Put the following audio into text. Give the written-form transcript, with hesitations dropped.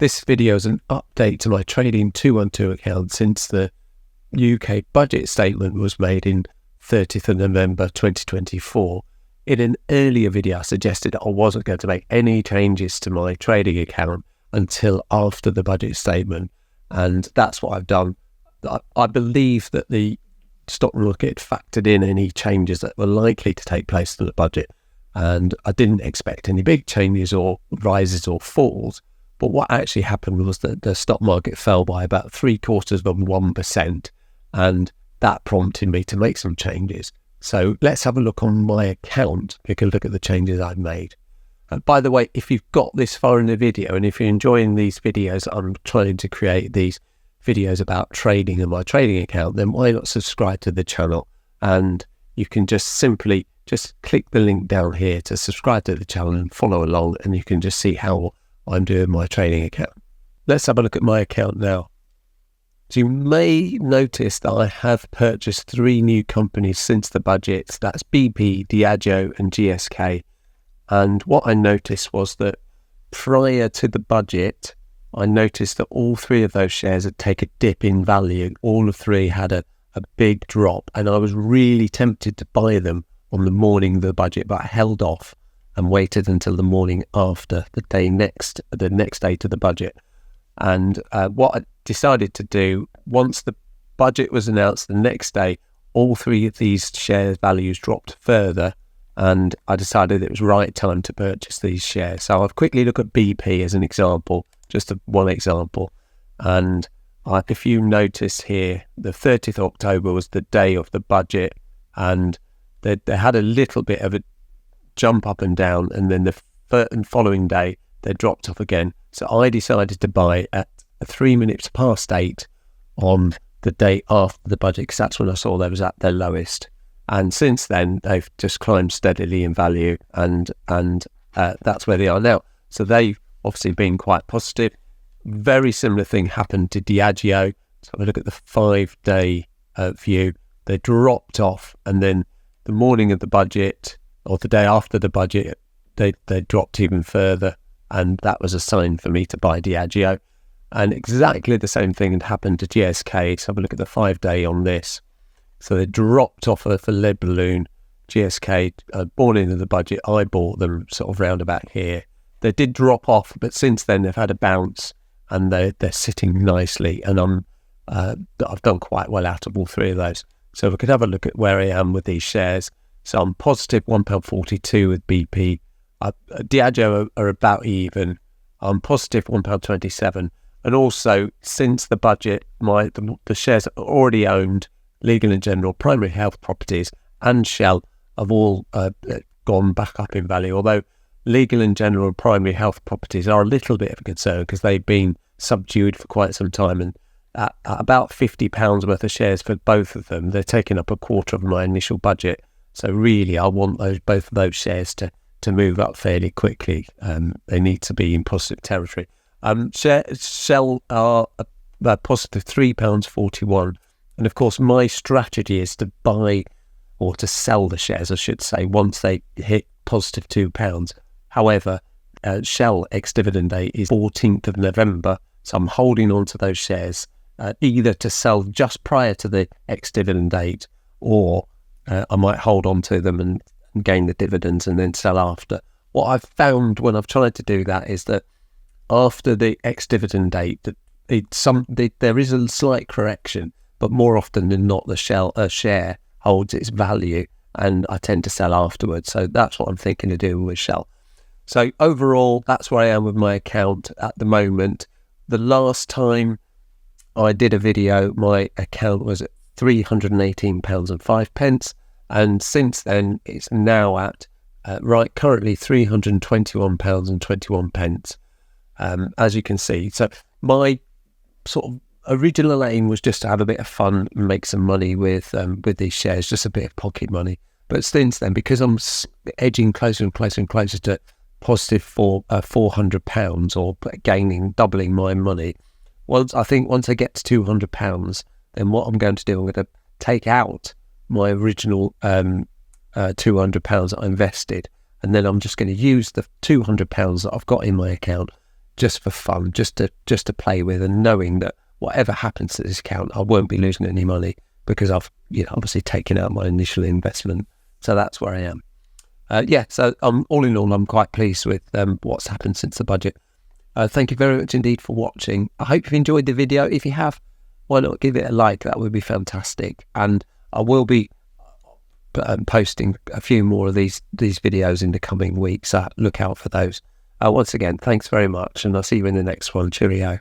This video is an update to my Trading212 account since the UK budget statement was made in 30th of November 2024. In an earlier video, I suggested I wasn't going to make any changes to my trading account until after the budget statement, and that's what I've done. I believe that the stock market factored in any changes that were likely to take place to the budget, and I didn't expect any big changes or rises or falls. But what actually happened was that the stock market fell by about 0.75%, and that prompted me to make some changes. So let's have a look on my account. We can look at the changes I've made. And by the way, if you've got this far in the video, and if you're enjoying these videos, I'm trying to create these videos about trading in my trading account, then why not subscribe to the channel? And you can just simply click the link down here to subscribe to the channel and follow along, and you can just see how I'm doing my trading account. Let's have a look at my account now. So you may notice that I have purchased 3 new companies since the budget. That's BP, Diageo and GSK. And what I noticed was that prior to the budget, I noticed that all 3 of those shares had taken a dip in value. All 3 had a big drop, and I was really tempted to buy them on the morning of the budget, but I held off and waited until the morning after, the next day to the budget. And what I decided to do, once the budget was announced the next day, all 3 of these share values dropped further, and I decided it was right time to purchase these shares. So I've quickly look at BP as an example, just one example. And if you notice here, the 30th of October was the day of the budget, and they had a little bit of a jump up and down, and then the following day they dropped off again. So I decided to buy at 3 minutes past 8 on the day after the budget, because that's when I saw they was at their lowest. And since then they've just climbed steadily in value, and that's where they are now. So they've obviously been quite positive. Very similar thing happened to Diageo. So if I look at the 5-day view, they dropped off, and then the morning of the budget, or the day after the budget, they dropped even further, and that was a sign for me to buy Diageo. And exactly the same thing had happened to GSK. So have a look at the 5-day on this. So they dropped off of the lead balloon. GSK, born into the budget, I bought them sort of round about here. They did drop off, but since then they've had a bounce, and they're sitting nicely, and I've done quite well out of all 3 of those. So we could have a look at where I am with these shares. So I'm positive £1.42 with BP. Diageo are about even. I'm positive £1.27. And also, since the budget, the shares that are already owned, Legal and General, Primary Health Properties and Shell, have all gone back up in value. Although Legal and General and Primary Health Properties are a little bit of a concern because they've been subdued for quite some time, and at about £50 worth of shares for both of them, they're taking up a quarter of my initial budget. So really, I want both of those shares to move up fairly quickly. They need to be in positive territory. Shell are positive £3.41, and of course my strategy is to buy, or to sell the shares, I should say, once they hit positive £2. However, Shell ex-dividend date is 14th of November, so I'm holding on to those shares either to sell just prior to the ex-dividend date, or I might hold on to them and gain the dividends and then sell after. What I've found when I've tried to do that is that after the ex-dividend date, there is a slight correction, but more often than not, the share holds its value, and I tend to sell afterwards. So that's what I'm thinking of doing with Shell. So overall, that's where I am with my account at the moment. The last time I did a video, my account was at £318.05, and since then it's now at currently £321.21. As you can see. So my sort of original aim was just to have a bit of fun and make some money with these shares, just a bit of pocket money. But since then, because I'm edging closer and closer and closer to positive for £400, or doubling my money, once I get to £200, then what I'm going to do, I'm going to take out my original £200 that I invested, and then I'm just going to use the £200 that I've got in my account just for fun, just to play with, and knowing that whatever happens to this account, I won't be losing any money because I've obviously taken out my initial investment. So that's where I am. So all in all, I'm quite pleased with what's happened since the budget. Thank you very much indeed for watching. I hope you've enjoyed the video. If you have, why not give it a like? That would be fantastic. And I will be posting a few more of these videos in the coming weeks. So look out for those. Once again, thanks very much, and I'll see you in the next one. Cheerio.